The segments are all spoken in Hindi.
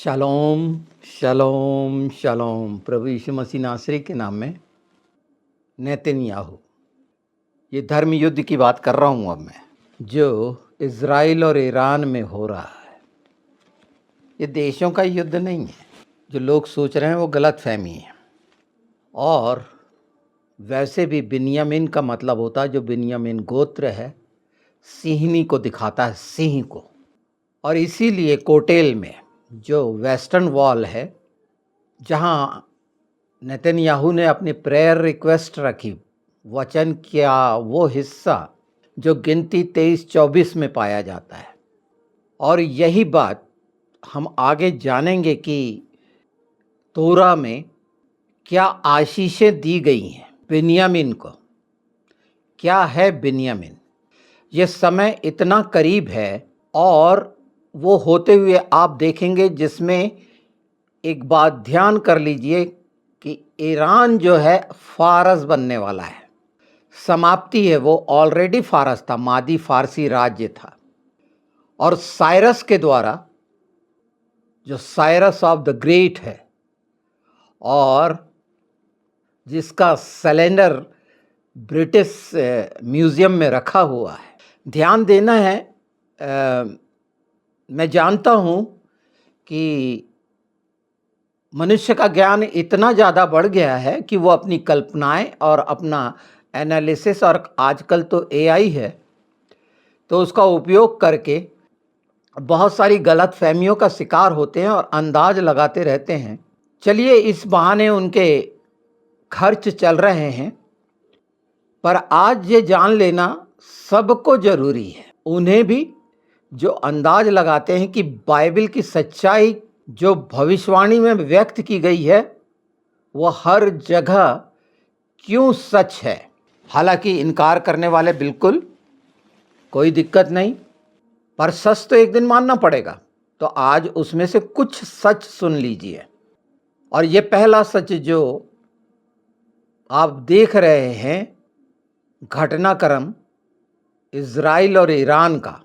शालोम, शालोम, शालोम। प्रभु यीशु मसीह नासरी के नाम में नेतन्याहू, ये धर्म युद्ध की बात कर रहा हूँ अब मैं, जो इज़राइल और ईरान में हो रहा है। ये देशों का युद्ध नहीं है। जो लोग सोच रहे हैं वो गलत फहमी है। और वैसे भी बिन्यामीन का मतलब होता है, जो बिन्यामीन गोत्र है, सिंहनी को दिखाता है, सिंह को। और इसीलिए कोटेल में जो वेस्टर्न वॉल है, जहाँ नेतन्याहू ने अपनी प्रेयर रिक्वेस्ट रखी, वचन क्या वो हिस्सा जो गिनती 23-24 में पाया जाता है। और यही बात हम आगे जानेंगे कि तोरा में क्या आशीषें दी गई हैं बिन्यामीन को। क्या है बिन्यामीन? ये समय इतना करीब है और वो होते हुए आप देखेंगे, जिसमें एक बात ध्यान कर लीजिए कि ईरान जो है फारस बनने वाला है। समाप्ति है, वो ऑलरेडी फारस था, मादी फारसी राज्य था। और साइरस के द्वारा, जो साइरस ऑफ द ग्रेट है और जिसका सिलेंडर ब्रिटिश म्यूज़ियम में रखा हुआ है, ध्यान देना है। मैं जानता हूँ कि मनुष्य का ज्ञान इतना ज़्यादा बढ़ गया है कि वो अपनी कल्पनाएं और अपना एनालिसिस, और आजकल तो एआई है, तो उसका उपयोग करके बहुत सारी गलत फहमियों का शिकार होते हैं और अंदाज लगाते रहते हैं। चलिए, इस बहाने उनके खर्च चल रहे हैं, पर आज ये जान लेना सबको ज़रूरी है, उन्हें भी जो अंदाज लगाते हैं कि बाइबल की सच्चाई जो भविष्यवाणी में व्यक्त की गई है वो हर जगह क्यों सच है। हालांकि इनकार करने वाले बिल्कुल कोई दिक्कत नहीं, पर सच तो एक दिन मानना पड़ेगा। तो आज उसमें से कुछ सच सुन लीजिए। और ये पहला सच जो आप देख रहे हैं, घटनाक्रम इज़राइल और ईरान का,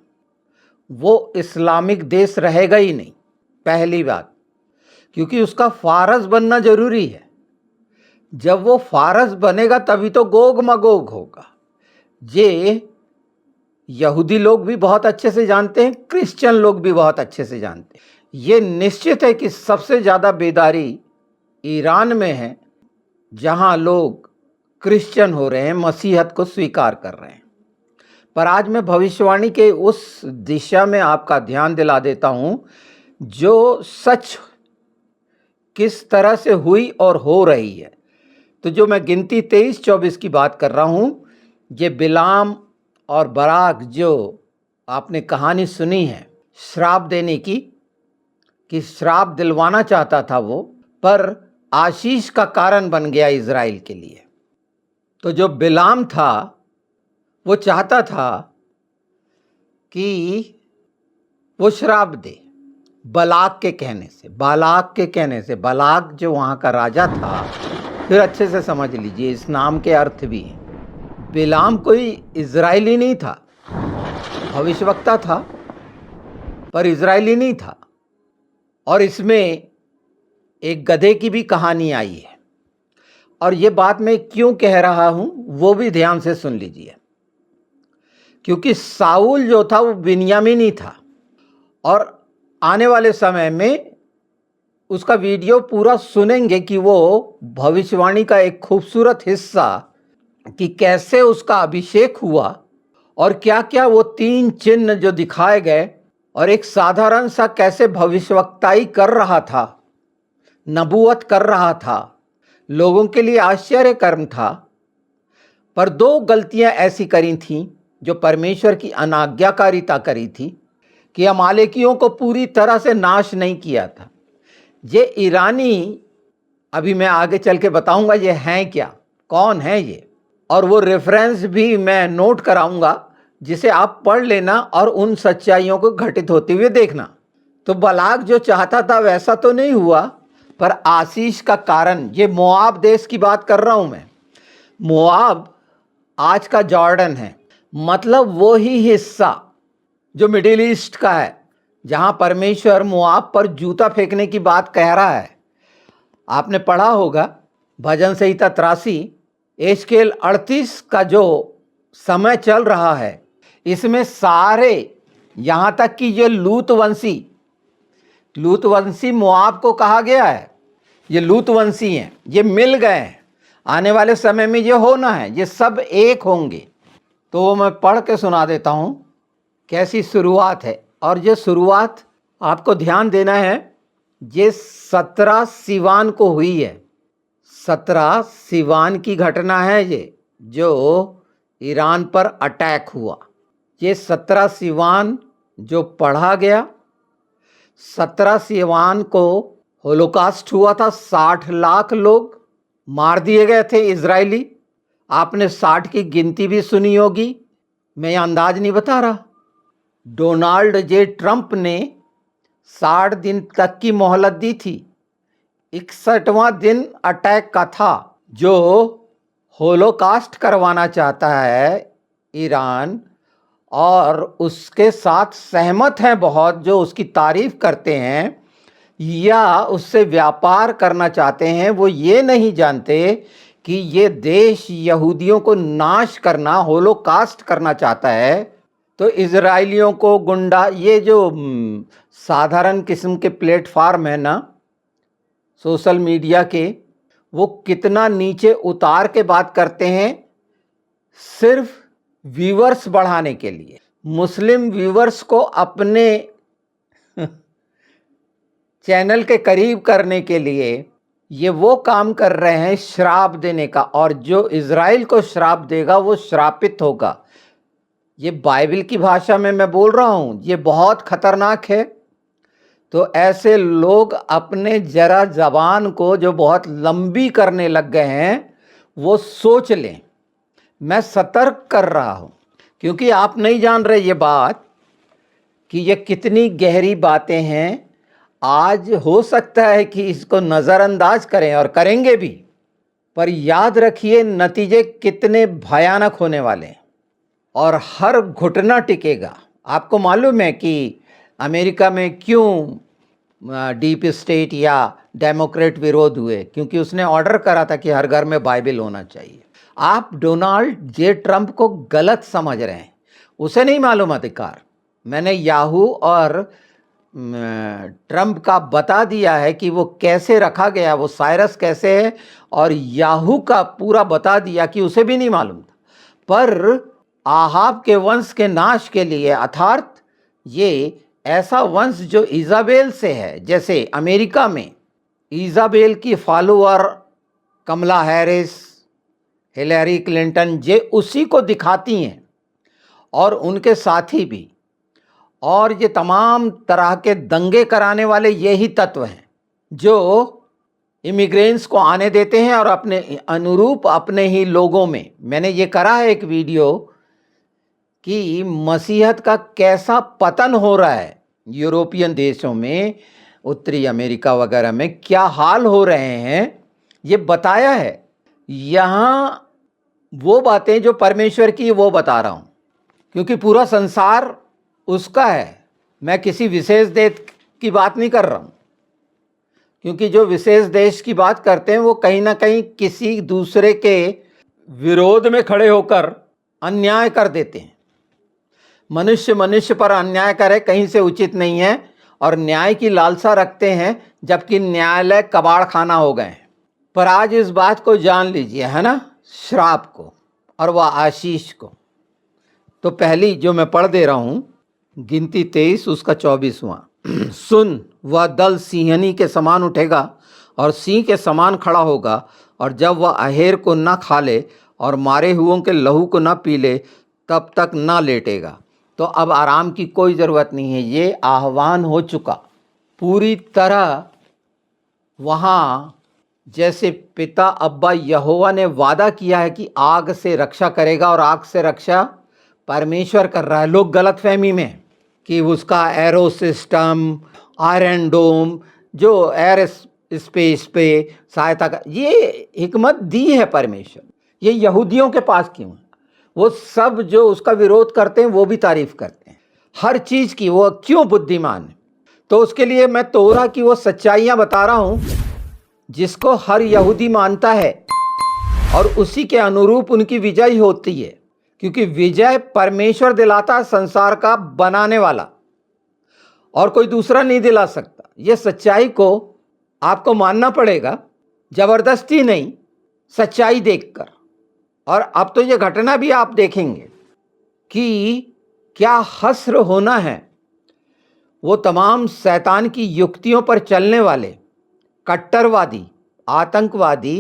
वो इस्लामिक देश रहेगा ही नहीं, पहली बात, क्योंकि उसका फारस बनना जरूरी है। जब वो फारस बनेगा तभी तो गोग मगोग होगा। ये यहूदी लोग भी बहुत अच्छे से जानते हैं, क्रिश्चियन लोग भी बहुत अच्छे से जानते हैं। ये निश्चित है कि सबसे ज़्यादा बेदारी ईरान में है, जहाँ लोग क्रिश्चियन हो रहे हैं, मसीहत को स्वीकार कर रहे हैं। पर आज मैं भविष्यवाणी के उस दिशा में आपका ध्यान दिला देता हूँ जो सच किस तरह से हुई और हो रही है। तो जो मैं गिनती 23-24 की बात कर रहा हूँ, ये बिलाम और बराक, जो आपने कहानी सुनी है श्राप देने की, कि श्राप दिलवाना चाहता था वो, पर आशीष का कारण बन गया इज़राइल के लिए। तो जो बिलाम था वो चाहता था कि वो श्राप दे बालाक के कहने से, बालाक जो वहाँ का राजा था। फिर अच्छे से समझ लीजिए, इस नाम के अर्थ भी हैं। बिलाम कोई इज़राइली नहीं था, भविष्यवक्ता था, पर इज़राइली नहीं था। और इसमें एक गधे की भी कहानी आई है। और ये बात मैं क्यों कह रहा हूँ वो भी ध्यान से सुन लीजिए, क्योंकि साउल जो था वो बिन्यामीनी था, और आने वाले समय में उसका वीडियो पूरा सुनेंगे कि वो भविष्यवाणी का एक खूबसूरत हिस्सा, कि कैसे उसका अभिषेक हुआ और क्या क्या वो 3 चिन्ह जो दिखाए गए, और एक साधारण सा कैसे भविष्यवक्ताई कर रहा था, नबूवत कर रहा था, लोगों के लिए आश्चर्य कर्म था। पर 2 गलतियां ऐसी करी थीं जो परमेश्वर की अनाज्ञाकारिता करी थी, कि अमालेकियों को पूरी तरह से नाश नहीं किया था। ये ईरानी, अभी मैं आगे चल के बताऊंगा ये हैं क्या, कौन है ये, और वो रेफरेंस भी मैं नोट कराऊंगा, जिसे आप पढ़ लेना और उन सच्चाइयों को घटित होते हुए देखना। तो बलाक जो चाहता था वैसा तो नहीं हुआ, पर आशीष का कारण, ये मोआब देश की बात कर रहा हूं मैं। मोआब आज का जॉर्डन है, मतलब वो ही हिस्सा जो मिडिल ईस्ट का है, जहां परमेश्वर मोआब पर जूता फेंकने की बात कह रहा है। आपने पढ़ा होगा भजन संहिता 83, एशकेल 38 का जो समय चल रहा है, इसमें सारे यहां तक कि ये लूतवंशी मोआब को कहा गया है। ये लूतवंशी हैं, ये मिल गए हैं, आने वाले समय में ये होना है, ये सब एक होंगे। तो वो मैं पढ़ के सुना देता हूं कैसी शुरुआत है। और ये शुरुआत आपको ध्यान देना है, ये 17 सिवान को हुई है। 17 सिवान की घटना है ये, जो ईरान पर अटैक हुआ। ये 17 सिवान जो पढ़ा गया, 17 सिवान को होलोकास्ट हुआ था। 60 लाख लोग मार दिए गए थे इजरायली। आपने 60 की गिनती भी सुनी होगी, मैं ये अंदाज नहीं बता रहा। डोनाल्ड जे ट्रंप ने 60 दिन तक की मोहलत दी थी। 61वां दिन अटैक का था। जो होलोकास्ट करवाना चाहता है ईरान, और उसके साथ सहमत हैं बहुत, जो उसकी तारीफ करते हैं या उससे व्यापार करना चाहते हैं, वो ये नहीं जानते कि ये देश यहूदियों को नाश करना, होलोकास्ट करना चाहता है। तो इजराइलियों को गुंडा, ये जो साधारण किस्म के प्लेटफार्म है ना सोशल मीडिया के, वो कितना नीचे उतार के बात करते हैं सिर्फ व्यूअर्स बढ़ाने के लिए, मुस्लिम व्यूअर्स को अपने चैनल के करीब करने के लिए ये वो काम कर रहे हैं, श्राप देने का। और जो इजराइल को श्राप देगा वो श्रापित होगा। ये बाइबल की भाषा में मैं बोल रहा हूँ, ये बहुत खतरनाक है। तो ऐसे लोग अपने जरा जबान को जो बहुत लंबी करने लग गए हैं, वो सोच लें। मैं सतर्क कर रहा हूँ, क्योंकि आप नहीं जान रहे ये बात कि ये कितनी गहरी बातें हैं। आज हो सकता है कि इसको नज़रअंदाज करें, और करेंगे भी, पर याद रखिए नतीजे कितने भयानक होने वाले हैं और हर घुटना टिकेगा। आपको मालूम है कि अमेरिका में क्यों डीप स्टेट या डेमोक्रेट विरोध हुए? क्योंकि उसने ऑर्डर करा था कि हर घर में बाइबल होना चाहिए। आप डोनाल्ड जे ट्रंप को गलत समझ रहे हैं, उसे नहीं मालूम अधिकार। मैंने याहू और ट्रंप का बता दिया है कि वो कैसे रखा गया, वो साइरस कैसे है, और याहू का पूरा बता दिया कि उसे भी नहीं मालूम था। पर आहाब के वंश के नाश के लिए, अर्थात ये ऐसा वंश जो इजाबेल से है, जैसे अमेरिका में इजाबेल की फॉलोअर कमला हैरिस, हिलरी क्लिंटन, ये उसी को दिखाती हैं, और उनके साथी भी। और ये तमाम तरह के दंगे कराने वाले यही तत्व हैं जो इमिग्रेंट्स को आने देते हैं और अपने अनुरूप अपने ही लोगों में। मैंने ये करा है एक वीडियो कि मसीहत का कैसा पतन हो रहा है यूरोपियन देशों में, उत्तरी अमेरिका वगैरह में क्या हाल हो रहे हैं, ये बताया है। यहाँ वो बातें जो परमेश्वर की वो बता रहा हूँ, क्योंकि पूरा संसार उसका है। मैं किसी विशेष देश की बात नहीं कर रहा हूँ, क्योंकि जो विशेष देश की बात करते हैं वो कहीं ना कहीं किसी दूसरे के विरोध में खड़े होकर अन्याय कर देते हैं। मनुष्य मनुष्य पर अन्याय करे कहीं से उचित नहीं है, और न्याय की लालसा रखते हैं, जबकि न्यायालय कबाड़ खाना हो गए हैं। पर आज इस बात को जान लीजिए, है ना, श्राप को और वह आशीष को। तो पहली जो मैं पढ़ दे रहा हूं, गिनती 23 उसका 24वां। सुन, वह दल सिंहनी के समान उठेगा और सिंह के समान खड़ा होगा, और जब वह अहेर को न खा ले और मारे हुओं के लहू को न पी ले, तब तक न लेटेगा। तो अब आराम की कोई ज़रूरत नहीं है, ये आह्वान हो चुका पूरी तरह। वहाँ जैसे पिता अब्बा यहोवा ने वादा किया है कि आग से रक्षा करेगा, और आग से रक्षा परमेश्वर कर रहा है। लोग गलतफहमी में कि उसका एरो सिस्टम, आयरन डोम, जो एयर स्पेस पे सहायता का, ये हिकमत दी है परमेश्वर, ये यहूदियों के पास क्यों है? वो सब जो उसका विरोध करते हैं वो भी तारीफ करते हैं। हर चीज की वो क्यों बुद्धिमान है? तो उसके लिए मैं तोरा की वो सच्चाइयां बता रहा हूं जिसको हर यहूदी मानता है और उसी के अनुरूप उनकी विजय होती है, क्योंकि विजय परमेश्वर दिलाता है, संसार का बनाने वाला, और कोई दूसरा नहीं दिला सकता। ये सच्चाई को आपको मानना पड़ेगा, जबरदस्ती नहीं, सच्चाई देखकर। और अब तो ये घटना भी आप देखेंगे कि क्या हस्र होना है वो तमाम शैतान की युक्तियों पर चलने वाले कट्टरवादी, आतंकवादी,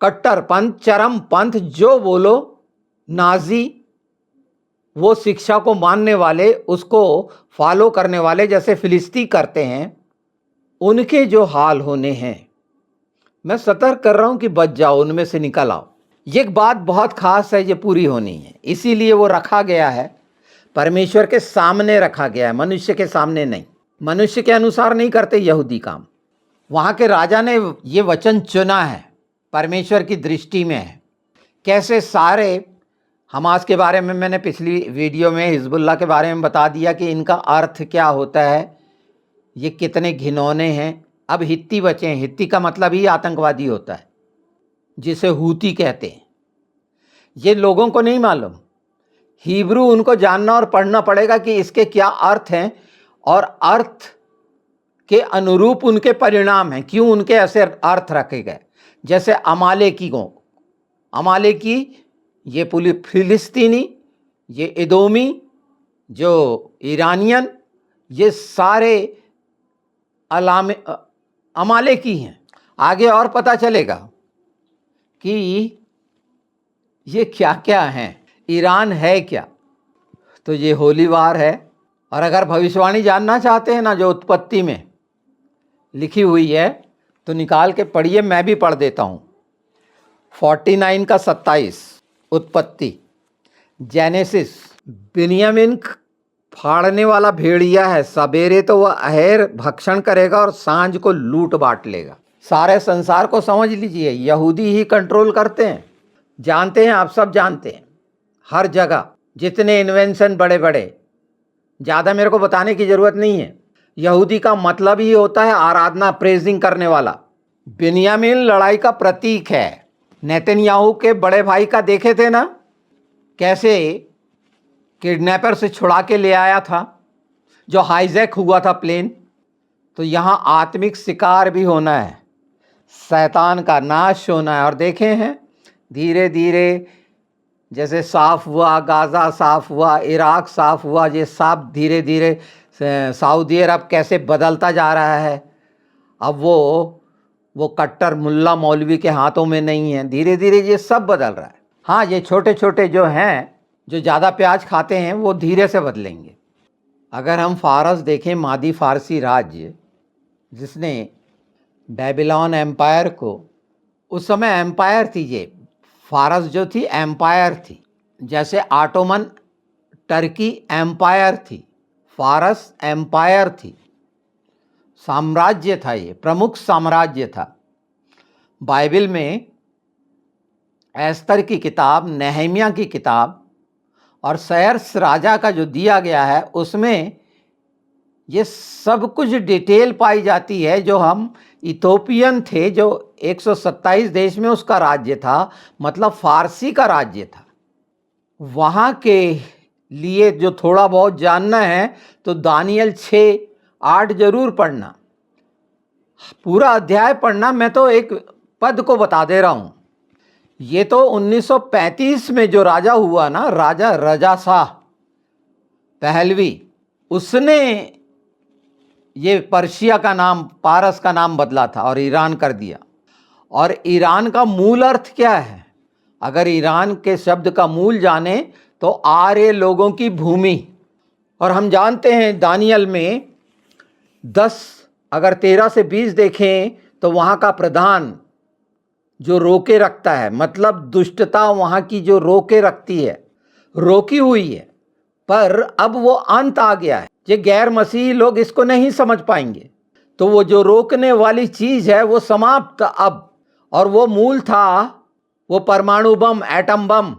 कट्टरपंथ, चरमपंथ, जो बोलो, नाजी, वो शिक्षा को मानने वाले, उसको फॉलो करने वाले जैसे फिलिस्ती करते हैं, उनके जो हाल होने हैं, मैं सतर्क कर रहा हूं कि बच जाओ, उनमें से निकल आओ। ये बात बहुत खास है, ये पूरी होनी है, इसीलिए वो रखा गया है, परमेश्वर के सामने रखा गया है, मनुष्य के सामने नहीं। मनुष्य के अनुसार नहीं करते यहूदी काम। वहाँ के राजा ने ये वचन चुना है, परमेश्वर की दृष्टि में है। कैसे सारे हमास के बारे में मैंने पिछली वीडियो में हिजबुल्लाह के बारे में बता दिया कि इनका अर्थ क्या होता है, ये कितने घिनौने हैं। अब हित्ती बचे हैं। हित्ती का मतलब ही आतंकवादी होता है, जिसे हूती कहते हैं। ये लोगों को नहीं मालूम, हिब्रू उनको जानना और पढ़ना पड़ेगा कि इसके क्या अर्थ हैं और अर्थ के अनुरूप उनके परिणाम हैं, क्यों उनके ऐसे अर्थ रखे गए। जैसे अमालेकी ये फिलिस्तीनी, ये एदोमी, जो ईरानियन, ये सारे अमालेकी हैं। आगे और पता चलेगा कि ये क्या क्या हैं। ईरान है क्या, तो ये होली वार है। और अगर भविष्यवाणी जानना चाहते हैं ना, जो उत्पत्ति में लिखी हुई है, तो निकाल के पढ़िए, मैं भी पढ़ देता हूँ। 49 का 27 उत्पत्ति, जेनेसिस। बिन्यामीन फाड़ने वाला भेड़िया है, सवेरे तो वह अहेर भक्षण करेगा और सांझ को लूट बांट लेगा। सारे संसार को समझ लीजिए, यहूदी ही कंट्रोल करते हैं। जानते हैं, आप सब जानते हैं, हर जगह जितने इन्वेंशन बड़े बड़े, ज़्यादा मेरे को बताने की ज़रूरत नहीं है। यहूदी का मतलब ही होता है आराधना, प्रेजिंग करने वाला। बिन्यामीन लड़ाई का प्रतीक है। नेतन्याहू के बड़े भाई का देखे थे ना, कैसे किडनैपर से छुड़ा के ले आया था, जो हाईजैक हुआ था प्लेन। तो यहाँ आत्मिक शिकार भी होना है, शैतान का नाश होना है। और देखे हैं धीरे धीरे, जैसे साफ हुआ, गाज़ा साफ हुआ, इराक साफ हुआ, ये सब धीरे धीरे सऊदी अरब कैसे बदलता जा रहा है। अब वो कट्टर मुल्ला मौलवी के हाथों में नहीं है, धीरे धीरे ये सब बदल रहा है। हाँ, ये छोटे छोटे जो हैं, जो ज़्यादा प्याज खाते हैं, वो धीरे से बदलेंगे। अगर हम फारस देखें, मादी फारसी राज्य, जिसने बेबीलोन एम्पायर को, उस समय एम्पायर थी ये, फारस जो थी एम्पायर थी। जैसे ऑटोमन टर्की एम्पायर थी, फारस एम्पायर थी, साम्राज्य था, ये प्रमुख साम्राज्य था। बाइबल में एस्तर की किताब, नेहमिया की किताब और सायर्स राजा का जो दिया गया है, उसमें ये सब कुछ डिटेल पाई जाती है। जो हम इथोपियन थे, जो 127 देश में उसका राज्य था, मतलब फारसी का राज्य था। वहाँ के लिए जो थोड़ा बहुत जानना है, तो दानियल 6-8 जरूर पढ़ना, पूरा अध्याय पढ़ना। मैं तो एक पद को बता दे रहा हूँ। ये तो 1935 में जो राजा हुआ ना, राजा रजा शाह पहलवी, उसने ये पर्शिया का नाम, पारस का नाम बदला था और ईरान कर दिया। और ईरान का मूल अर्थ क्या है? अगर ईरान के शब्द का मूल जाने तो आर्य लोगों की भूमि। और हम जानते हैं दानियल में 10, अगर 13 से 20 देखें, तो वहाँ का प्रधान जो रोके रखता है, मतलब दुष्टता वहाँ की जो रोके रखती है, रोकी हुई है, पर अब वो अंत आ गया है। ये गैर मसीही लोग इसको नहीं समझ पाएंगे। तो वो जो रोकने वाली चीज़ है, वो समाप्त अब। और वो मूल था वो परमाणु बम, एटम बम,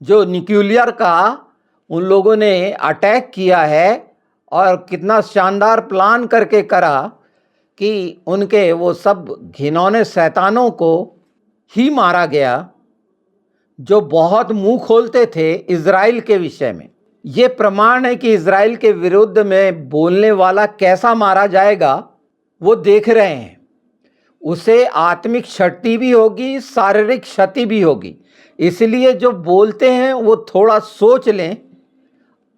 जो न्यूक्लियर का उन लोगों ने अटैक किया है और कितना शानदार प्लान करके करा कि उनके वो सब घिनौने शैतानों को ही मारा गया जो बहुत मुंह खोलते थे इज़राइल के विषय में। ये प्रमाण है कि इज़राइल के विरुद्ध में बोलने वाला कैसा मारा जाएगा, वो देख रहे हैं। उसे आत्मिक क्षति भी होगी, शारीरिक क्षति भी होगी। इसलिए जो बोलते हैं वो थोड़ा सोच लें,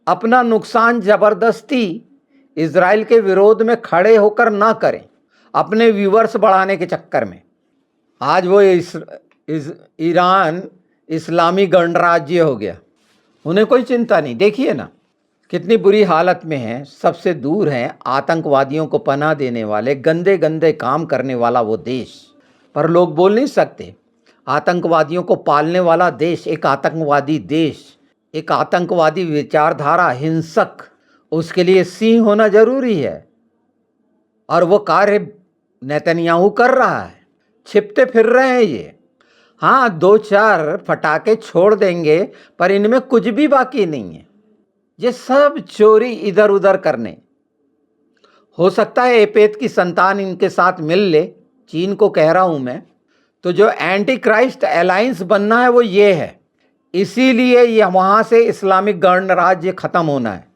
अपना नुकसान जबरदस्ती इज़राइल के विरोध में खड़े होकर ना करें, अपने व्यूअर्स बढ़ाने के चक्कर में। आज वो ईरान इस्लामी गणराज्य हो गया, उन्हें कोई चिंता नहीं। देखिए ना कितनी बुरी हालत में है, सबसे दूर हैं आतंकवादियों को पनाह देने वाले, गंदे गंदे काम करने वाला वो देश। पर लोग बोल नहीं सकते। आतंकवादियों को पालने वाला देश, एक आतंकवादी देश, एक आतंकवादी विचारधारा, हिंसक, उसके लिए सिंह होना जरूरी है। और वो कार्य नेतन्याहू कर रहा है। छिपते फिर रहे हैं ये। हाँ, 2-4 फटाके छोड़ देंगे, पर इनमें कुछ भी बाकी नहीं है। ये सब चोरी इधर उधर करने। हो सकता है एपेत की संतान इनके साथ मिल ले, चीन को कह रहा हूं मैं। तो जो एंटी क्राइस्ट अलायंस बनना है वो ये है। इसीलिए ये वहां से इस्लामिक गणराज्य खत्म होना है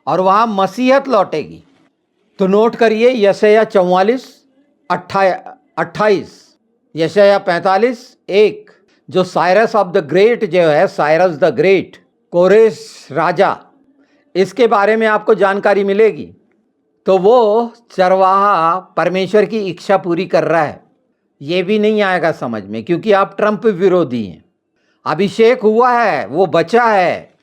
और वहां मसीहत लौटेगी। तो नोट करिए, यशायाह 44:28, यशायाह 45:1, जो साइरस ऑफ द ग्रेट जो है, साइरस द ग्रेट, कोरेश राजा, इसके बारे में आपको जानकारी मिलेगी। तो वो चरवाहा परमेश्वर की इच्छा पूरी कर रहा है। ये भी नहीं आएगा समझ में, क्योंकि आप ट्रंप विरोधी हैं। अभिषेक हुआ है, वो बचा है।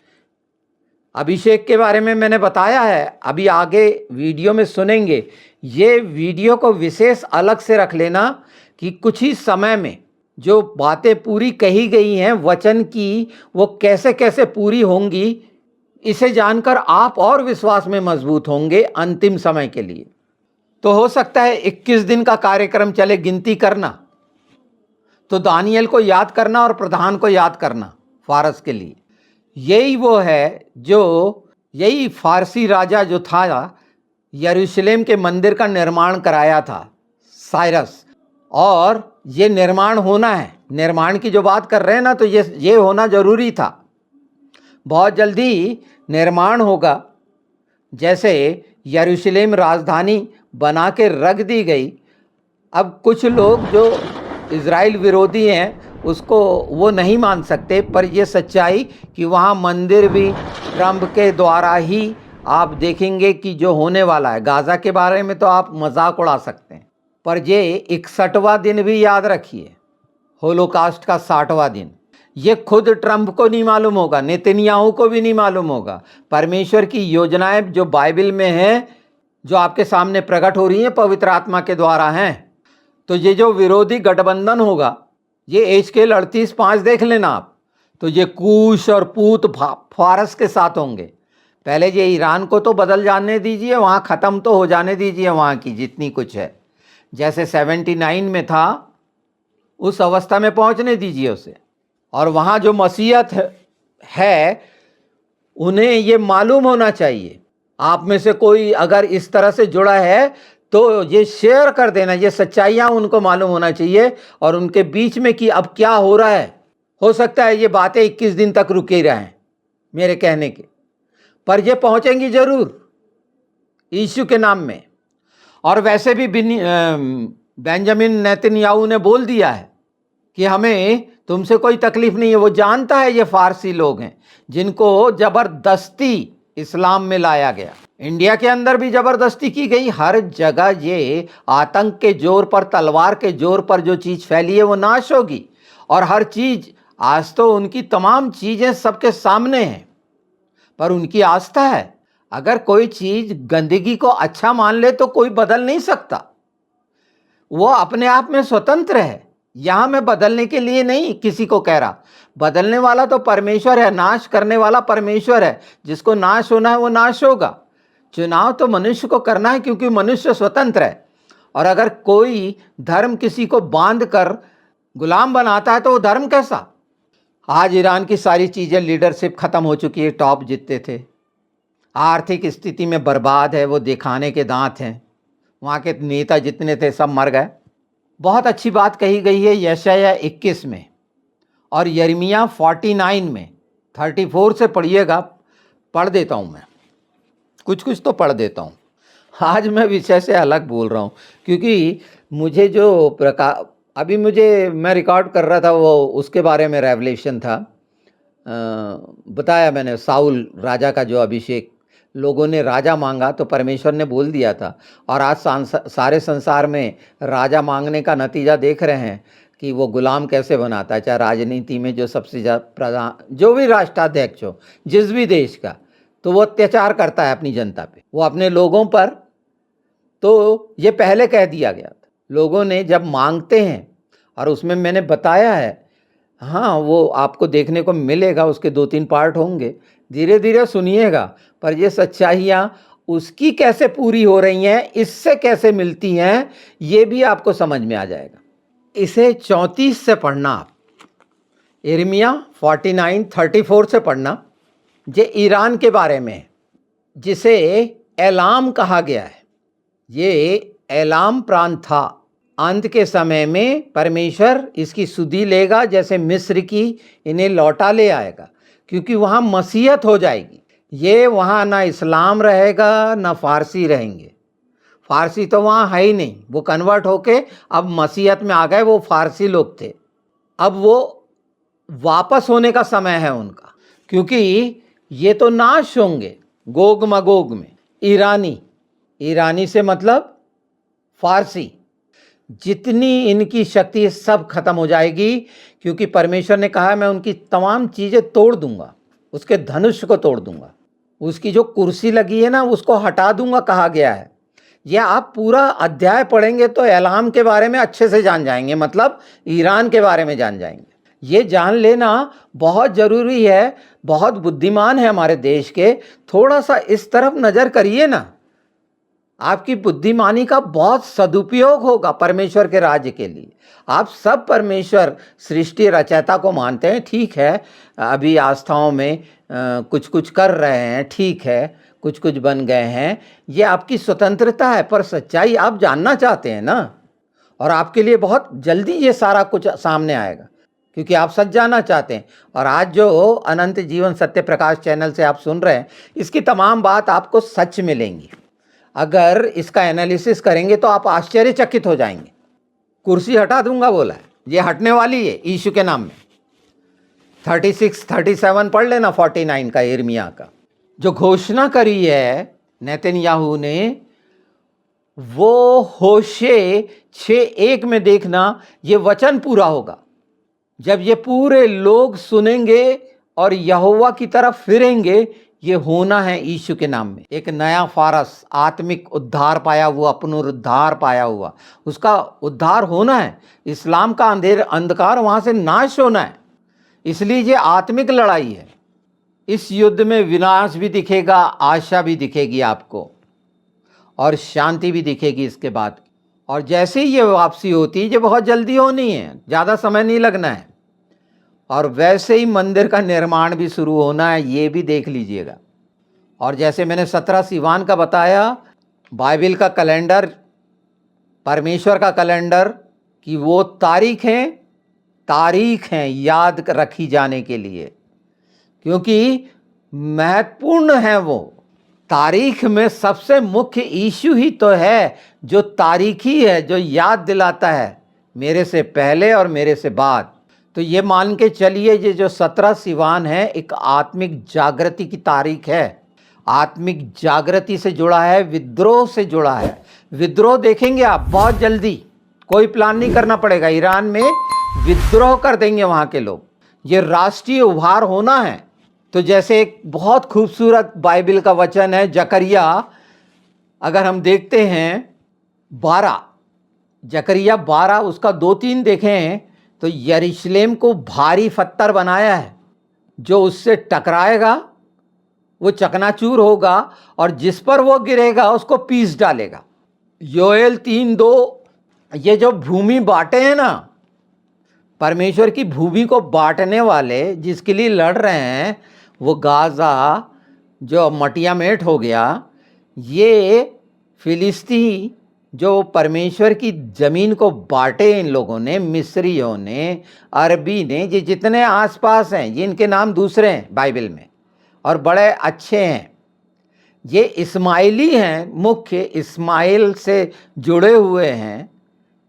अभिषेक के बारे में मैंने बताया है, अभी आगे वीडियो में सुनेंगे। ये वीडियो को विशेष अलग से रख लेना कि कुछ ही समय में जो बातें पूरी कही गई हैं वचन की, वो कैसे कैसे पूरी होंगी, इसे जानकर आप और विश्वास में मजबूत होंगे अंतिम समय के लिए। तो हो सकता है 21 दिन का कार्यक्रम चले, गिनती करना। तो दानियल को याद करना और प्रधान को याद करना फारस के लिए। यही वो है जो, यही फारसी राजा जो था, यरूशलेम के मंदिर का निर्माण कराया था, साइरस। और ये निर्माण होना है। निर्माण की जो बात कर रहे हैं ना, तो ये होना जरूरी था। बहुत जल्दी निर्माण होगा। जैसे यरूशलेम राजधानी बना के रख दी गई, अब कुछ लोग जो इज़राइल विरोधी हैं उसको वो नहीं मान सकते, पर ये सच्चाई कि वहाँ मंदिर भी ट्रंप के द्वारा ही आप देखेंगे कि जो होने वाला है। गाज़ा के बारे में तो आप मजाक उड़ा सकते हैं, पर ये 61वां दिन भी याद रखिए, होलोकास्ट का 60वां दिन। ये खुद ट्रंप को नहीं मालूम होगा, नेतन्याहू को भी नहीं मालूम होगा। परमेश्वर की योजनाएं जो बाइबल में हैं, जो आपके सामने प्रकट हो रही हैं, पवित्र आत्मा के द्वारा हैं। तो ये जो विरोधी गठबंधन होगा, ये एजकेल 38:5 देख लेना आप। तो ये कूश और पूत फारस के साथ होंगे। पहले ये ईरान को तो बदल जाने दीजिए, वहाँ ख़त्म तो हो जाने दीजिए वहाँ की जितनी कुछ है। जैसे 79 में था, उस अवस्था में पहुँचने दीजिए उसे। और वहाँ जो मसीहत है उन्हें ये मालूम होना चाहिए। आप में से कोई अगर इस तरह से जुड़ा है तो ये शेयर कर देना, ये सच्चाइयाँ उनको मालूम होना चाहिए और उनके बीच में कि अब क्या हो रहा है। हो सकता है ये बातें 21 दिन तक रुके रहें मेरे कहने के, पर ये पहुँचेंगी ज़रूर यीशु के नाम में। और वैसे भी बेंजामिन नेतन्याहू ने बोल दिया है कि हमें तुमसे कोई तकलीफ नहीं है। वो जानता है ये फारसी लोग हैं जिनको जबरदस्ती इस्लाम में लाया गया। इंडिया के अंदर भी जबरदस्ती की गई। हर जगह ये आतंक के जोर पर, तलवार के जोर पर जो चीज़ फैली है वो नाश होगी। और हर चीज़, आज तो उनकी तमाम चीज़ें सबके सामने हैं, पर उनकी आस्था है। अगर कोई चीज़ गंदगी को अच्छा मान ले तो कोई बदल नहीं सकता। वो अपने आप में स्वतंत्र है। यहाँ मैं बदलने के लिए नहीं किसी को कह रहा। बदलने वाला तो परमेश्वर है, नाश करने वाला परमेश्वर है। जिसको नाश होना है वो नाश होगा। चुनाव तो मनुष्य को करना है, क्योंकि मनुष्य स्वतंत्र है। और अगर कोई धर्म किसी को बांध कर गुलाम बनाता है तो वो धर्म कैसा? आज ईरान की सारी चीज़ें, लीडरशिप ख़त्म हो चुकी है, टॉप जितने थे, आर्थिक स्थिति में बर्बाद है, वो दिखाने के दांत हैं। वहाँ के नेता जितने थे सब मर गए। बहुत अच्छी बात कही गई है यशायाह 21 में और यिर्मयाह 49 में। 34 से पढ़िएगा, पढ़ देता हूँ मैं, कुछ कुछ तो पढ़ देता हूँ। आज मैं विषय से अलग बोल रहा हूँ क्योंकि मुझे जो अभी मैं रिकॉर्ड कर रहा था वो उसके बारे में रेवलेशन था। बताया मैंने, साउल राजा का जो अभिषेक, लोगों ने राजा मांगा तो परमेश्वर ने बोल दिया था। और आज सारे संसार में राजा मांगने का नतीजा देख रहे हैं कि वो गुलाम कैसे बनाता है। चाहे राजनीति में जो सबसे ज़्यादा प्रधान, जो भी राष्ट्राध्यक्ष हो जिस भी देश का, तो वो अत्याचार करता है अपनी जनता पे, वो अपने लोगों पर। तो ये पहले कह दिया गया था, लोगों ने जब मांगते हैं, और उसमें मैंने बताया है, हाँ वो आपको देखने को मिलेगा, उसके 2-3 पार्ट होंगे, धीरे धीरे सुनिएगा। पर ये सच्चाइयाँ उसकी कैसे पूरी हो रही हैं, इससे कैसे मिलती हैं, ये भी आपको समझ में आ जाएगा। इसे 34 से पढ़ना आप, यिर्मयाह 34 से पढ़ना। ये ईरान के बारे में है, जिसे एलाम कहा गया है। ये एलाम प्रांत था। अंत के समय में परमेश्वर इसकी सुधि लेगा, जैसे मिस्र की इन्हें लौटा ले आएगा, क्योंकि वहाँ मसीहत हो जाएगी। ये वहाँ ना इस्लाम रहेगा ना फारसी रहेंगे। फारसी तो वहाँ है ही नहीं, वो कन्वर्ट होके अब मसीहत में आ गए। वो फारसी लोग थे, अब वो वापस होने का समय है उनका, क्योंकि ये तो नाश होंगे गोग मगोग में। ईरानी से मतलब फारसी, जितनी इनकी शक्ति सब खत्म हो जाएगी, क्योंकि परमेश्वर ने कहा मैं उनकी तमाम चीज़ें तोड़ दूंगा, उसके धनुष को तोड़ दूंगा, उसकी जो कुर्सी लगी है ना उसको हटा दूंगा, कहा गया है। यह आप पूरा अध्याय पढ़ेंगे तो एलाम के बारे में अच्छे से जान जाएंगे, मतलब ईरान के बारे में जान जाएंगे। ये जान लेना बहुत ज़रूरी है। बहुत बुद्धिमान है हमारे देश के, थोड़ा सा इस तरफ नज़र करिए ना, आपकी बुद्धिमानी का बहुत सदुपयोग होगा परमेश्वर के राज्य के लिए। आप सब परमेश्वर सृष्टि रचयिता को मानते हैं, ठीक है, अभी आस्थाओं में कुछ कुछ कर रहे हैं, ठीक है, कुछ कुछ बन गए हैं, ये आपकी स्वतंत्रता है। पर सच्चाई आप जानना चाहते हैं ना, और आपके लिए बहुत जल्दी ये सारा कुछ सामने आएगा, क्योंकि आप सच जानना चाहते हैं। और आज जो अनंत जीवन सत्य प्रकाश चैनल से आप सुन रहे हैं, इसकी तमाम बात आपको सच मिलेंगी। अगर इसका एनालिसिस करेंगे तो आप आश्चर्यचकित हो जाएंगे। कुर्सी हटा दूंगा बोला है, ये हटने वाली है यीशु के नाम में। 36, 37 पढ़ लेना, 49 का, यिर्मयाह का। जो घोषणा करी है नेतन्याहू ने, वो होशे 6:1 में देखना, ये वचन पूरा होगा। जब ये पूरे लोग सुनेंगे और यहोवा की तरफ फिरेंगे, ये होना है यीशु के नाम में। एक नया फारस, आत्मिक उद्धार पाया हुआ, पुनरुद्धार पाया हुआ, उसका उद्धार होना है। इस्लाम का अंधकार वहाँ से नाश होना है। इसलिए ये आत्मिक लड़ाई है। इस युद्ध में विनाश भी दिखेगा, आशा भी दिखेगी आपको, और शांति भी दिखेगी इसके बाद। और जैसे ही ये वापसी होती है, ये बहुत जल्दी होनी है, ज़्यादा समय नहीं लगना है। और वैसे ही मंदिर का निर्माण भी शुरू होना है, ये भी देख लीजिएगा। और जैसे मैंने 17 सिवान का बताया, बाइबल का कैलेंडर, परमेश्वर का कैलेंडर की वो तारीख हैं याद रखी जाने के लिए, क्योंकि महत्वपूर्ण है वो तारीख में। सबसे मुख्य यीशु ही तो है, जो तारीखी है, जो याद दिलाता है मेरे से पहले और मेरे से बाद। तो ये मान के चलिए, ये जो 17 सिवान है, एक आत्मिक जागृति की तारीख है। आत्मिक जागृति से जुड़ा है, विद्रोह से जुड़ा है। विद्रोह देखेंगे आप बहुत जल्दी, कोई प्लान नहीं करना पड़ेगा, ईरान में विद्रोह कर देंगे वहाँ के लोग। ये राष्ट्रीय उभार होना है। तो जैसे एक बहुत खूबसूरत बाइबल का वचन है जकरिया, अगर हम देखते हैं 12, जकरिया 12 उसका 2-3 देखें तो यरूशलेम को भारी पत्थर बनाया है, जो उससे टकराएगा वो चकनाचूर होगा, और जिस पर वो गिरेगा उसको पीस डालेगा। योएल 3:2, ये जो भूमि बांटे हैं ना, परमेश्वर की भूमि को बांटने वाले जिसके लिए लड़ रहे हैं, वो गाज़ा जो मटिया मेट हो गया, ये फिलिस्ती जो परमेश्वर की ज़मीन को बांटे इन लोगों ने, मिस्रियों ने, अरबी ने, ये जितने आसपास हैं, जिनके नाम दूसरे हैं बाइबल में और बड़े अच्छे हैं, ये इस्माइली हैं, मुख्य इस्माइल से जुड़े हुए हैं,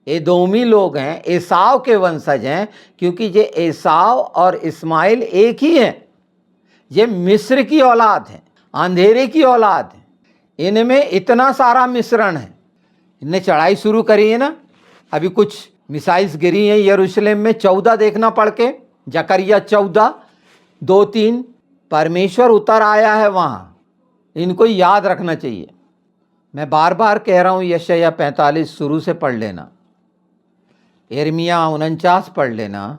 एदोमी लोग हैं, एसाव के वंशज हैं, क्योंकि ये एसाव और इस्माइल एक ही हैं। ये मिस्र की औलाद है, अंधेरे की औलाद है। इनमें इतना सारा मिश्रण है। इनने चढ़ाई शुरू करी है ना, अभी कुछ मिसाइल्स गिरी हैं यरूशलेम में, 14 देखना पढ़ के, जकरिया 14, 2-3, परमेश्वर उतर आया है वहाँ। इनको याद रखना चाहिए। मैं बार बार कह रहा हूँ, यशायाह 45 शुरू से पढ़ लेना, यिर्मयाह 49 पढ़ लेना,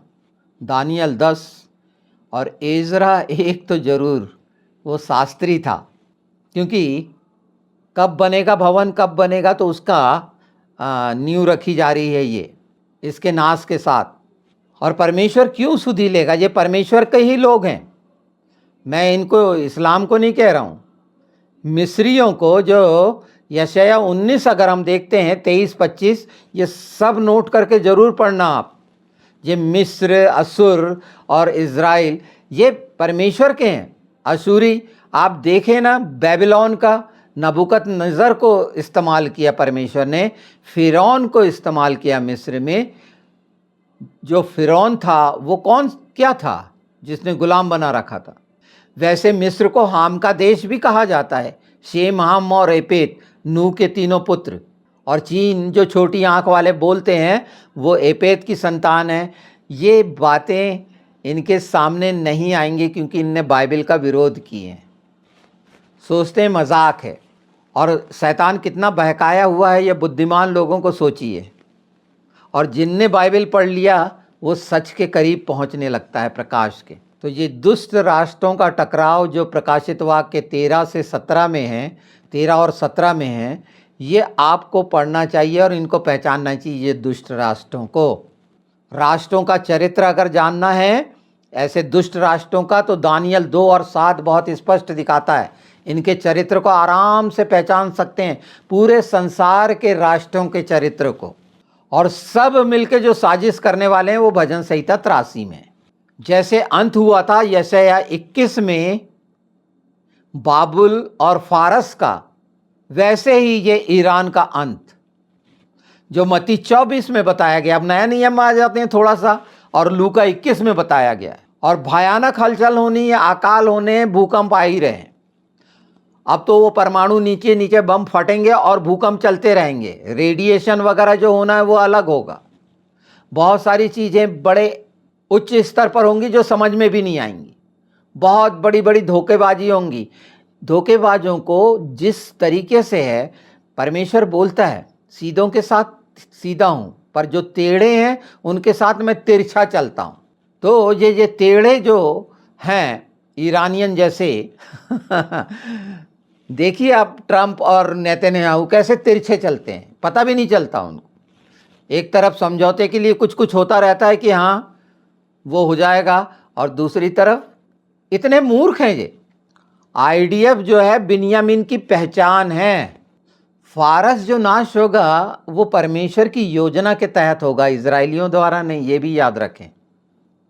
दानियल 10 और एजरा 1 तो ज़रूर, वो शास्त्री था, क्योंकि कब बनेगा भवन, कब बनेगा, तो उसका नींव रखी जा रही है ये इसके नाश के साथ। और परमेश्वर क्यों सुधि लेगा? ये परमेश्वर के ही लोग हैं। मैं इनको, इस्लाम को नहीं कह रहा हूँ, मिस्रियों को, जो यशायाह 19 अगर हम देखते हैं 23-25, ये सब नोट करके ज़रूर पढ़ना आप। ये मिस्र, असुर और इज़राइल ये परमेश्वर के हैं। अशूरी आप देखें ना, बेबीलोन का नबूकदनेस्सर को इस्तेमाल किया परमेश्वर ने, फ़िरौन को इस्तेमाल किया मिस्र में। जो फ़िरौन था वो कौन, क्या था? जिसने गुलाम बना रखा था। वैसे मिस्र को हाम का देश भी कहा जाता है, शेम, हाम और एपेत, नूह के तीनों पुत्र। और चीन जो छोटी आंख वाले बोलते हैं, वो एपेत की संतान है। ये बातें इनके सामने नहीं आएंगी, क्योंकि इनने बाइबल का विरोध किए हैं। सोचते हैं मजाक है, और शैतान कितना बहकाया हुआ है ये बुद्धिमान लोगों को सोचिए। और जिनने बाइबल पढ़ लिया वो सच के करीब पहुंचने लगता है, प्रकाश के। तो ये दुष्ट राष्ट्रों का टकराव जो प्रकाशित वाक्य 13 से 17 में है, 13 और 17 में है, ये आपको पढ़ना चाहिए और इनको पहचानना चाहिए। ये दुष्ट राष्ट्रों को, राष्ट्रों का चरित्र अगर जानना है ऐसे दुष्ट राष्ट्रों का, तो दानियल 2 और 7 बहुत स्पष्ट दिखाता है। इनके चरित्र को आराम से पहचान सकते हैं, पूरे संसार के राष्ट्रों के चरित्र को। और सब मिलके जो साजिश करने वाले हैं वो भजन संहिता 83 में। जैसे अंत हुआ था यशायाह 21 में बाबुल और फारस का, वैसे ही ये ईरान का अंत जो मत्ती 24 में बताया गया। अब नया नियम में आ जाते हैं थोड़ा सा, और लूका 21 में बताया गया है। और भयानक हलचल होनी है, अकाल होने, भूकंप आ ही रहे हैं। अब तो वो परमाणु नीचे नीचे बम फटेंगे और भूकंप चलते रहेंगे। रेडिएशन वगैरह जो होना है वो अलग होगा। बहुत सारी चीज़ें बड़े उच्च स्तर पर होंगी जो समझ में भी नहीं आएंगी। बहुत बड़ी बड़ी धोखेबाजी होंगी। धोखेबाजों को जिस तरीके से है, परमेश्वर बोलता है सीधों के साथ सीधा हूँ, पर जो टेढ़े हैं उनके साथ मैं तिरछा चलता हूँ। तो ये टेढ़े जो हैं ईरानियन जैसे देखिए आप ट्रंप और नेतन्याहू कैसे तिरछे चलते हैं, पता भी नहीं चलता उनको। एक तरफ समझौते के लिए कुछ कुछ होता रहता है कि हाँ वो हो जाएगा, और दूसरी तरफ इतने मूर्ख हैं ये। आईडीएफ जो है बिन्यामीन की पहचान है। फारस जो नाश होगा वो परमेश्वर की योजना के तहत होगा, इजराइलियों द्वारा नहीं, ये भी याद रखें।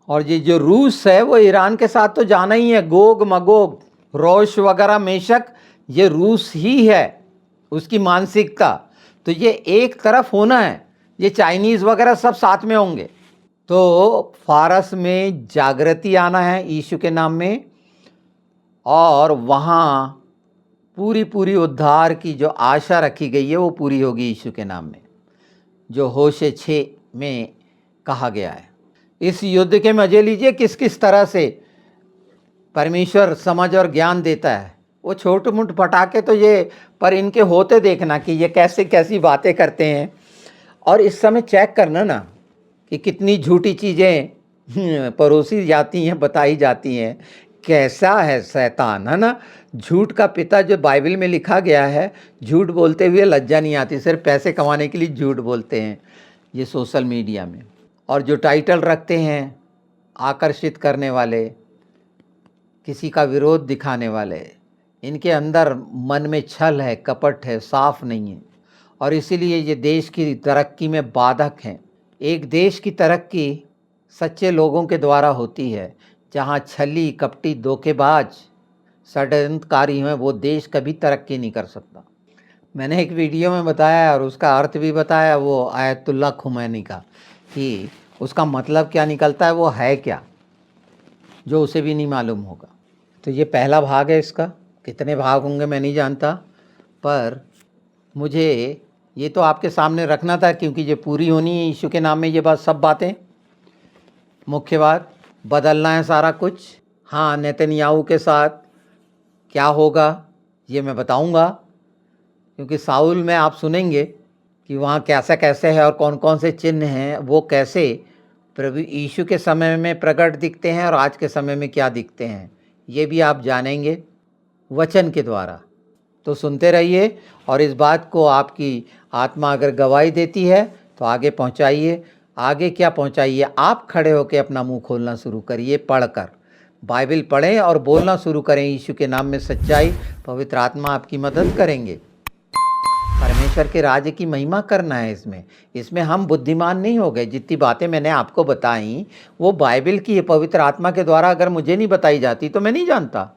और ये जो रूस है वो ईरान के साथ तो जाना ही है। गोग मगोग, रोश वगैरह, मेशक, ये रूस ही है, उसकी मानसिकता। तो ये एक तरफ होना है, ये चाइनीज़ वगैरह सब साथ में होंगे। तो फारस में जागृति आना है यीशु के नाम में, और वहाँ पूरी पूरी उद्धार की जो आशा रखी गई है वो पूरी होगी यीशु के नाम में, जो होशे 6 में कहा गया है। इस युद्ध के मजे लीजिए किस किस तरह से परमेश्वर समझ और ज्ञान देता है। वो छोटे मोट पटाखे तो ये, पर इनके होते देखना कि ये कैसे कैसी बातें करते हैं। और इस समय चेक करना ना कि कितनी झूठी चीज़ें परोसी जाती हैं, बताई जाती हैं। कैसा है शैतान, है ना। झूठ का पिता जो बाइबल में लिखा गया है, झूठ बोलते हुए लज्जा नहीं आती, सिर्फ पैसे कमाने के लिए झूठ बोलते हैं ये सोशल मीडिया में। और जो टाइटल रखते हैं आकर्षित करने वाले, किसी का विरोध दिखाने वाले, इनके अंदर मन में छल है, कपट है, साफ नहीं है और इसीलिए ये देश की तरक्की में बाधक हैं। एक देश की तरक्की सच्चे लोगों के द्वारा होती है। जहाँ छली, कपटी, धोखेबाज, षड्यंत्रकारी हैं, वो देश कभी तरक्की नहीं कर सकता। मैंने एक वीडियो में बताया और उसका अर्थ भी बताया, वो आयतुल्ला खुमैनी का, कि उसका मतलब क्या निकलता है, वो है क्या, जो उसे भी नहीं मालूम होगा। तो ये पहला भाग है इसका, कितने भाग होंगे मैं नहीं जानता, पर मुझे ये तो आपके सामने रखना था क्योंकि ये पूरी होनी है यीशु के नाम में। ये बात, सब बातें, मुख्य बात बदलना है सारा कुछ। हाँ, नेतन्याहू के साथ क्या होगा ये मैं बताऊंगा, क्योंकि साउल में आप सुनेंगे कि वहाँ कैसा कैसे है और कौन कौन से चिन्ह हैं, वो कैसे प्रभु यीशु के समय में प्रकट दिखते हैं और आज के समय में क्या दिखते हैं, ये भी आप जानेंगे वचन के द्वारा। तो सुनते रहिए और इस बात को आपकी आत्मा अगर गवाही देती है तो आगे पहुंचाइए। आगे क्या पहुंचाइए, आप खड़े होकर अपना मुंह खोलना शुरू करिए, पढ़कर बाइबल पढ़ें और बोलना शुरू करें यीशु के नाम में सच्चाई। पवित्र आत्मा आपकी मदद करेंगे। परमेश्वर के राज्य की महिमा करना है इसमें हम बुद्धिमान नहीं हो गए। जितनी बातें मैंने आपको बताई वो बाइबल की पवित्र आत्मा के द्वारा अगर मुझे नहीं बताई जाती तो मैं नहीं जानता।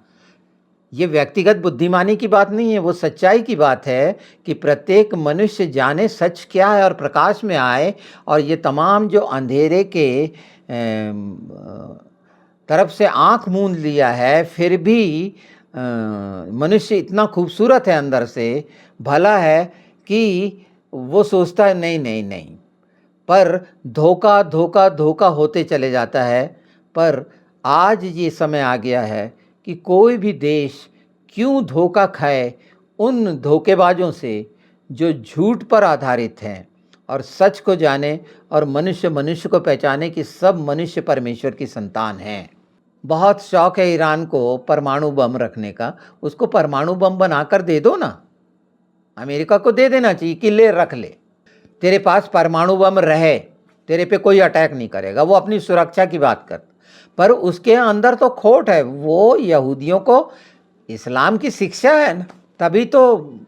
ये व्यक्तिगत बुद्धिमानी की बात नहीं है, वो सच्चाई की बात है कि प्रत्येक मनुष्य जाने सच क्या है और प्रकाश में आए। और ये तमाम जो अंधेरे के तरफ से आंख मूंद लिया है, फिर भी मनुष्य इतना खूबसूरत है, अंदर से भला है कि वो सोचता है नहीं नहीं नहीं, पर धोखा धोखा धोखा होते चले जाता है। पर आज ये समय आ गया है कि कोई भी देश क्यों धोखा खाए उन धोखेबाजों से जो झूठ पर आधारित हैं, और सच को जाने और मनुष्य मनुष्य को पहचाने कि सब मनुष्य परमेश्वर की संतान हैं। बहुत शौक है ईरान को परमाणु बम रखने का, उसको परमाणु बम बनाकर दे दो ना, अमेरिका को दे देना चाहिए कि ले रख ले, तेरे पास परमाणु बम रहे, तेरे पे कोई अटैक नहीं करेगा। वो अपनी सुरक्षा की बात कर, पर उसके अंदर तो खोट है। वो यहूदियों को इस्लाम की शिक्षा है ना, तभी तो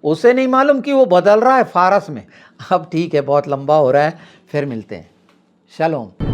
उसे नहीं मालूम कि वो बदल रहा है फारस में। अब ठीक है, बहुत लंबा हो रहा है, फिर मिलते हैं। शलोम।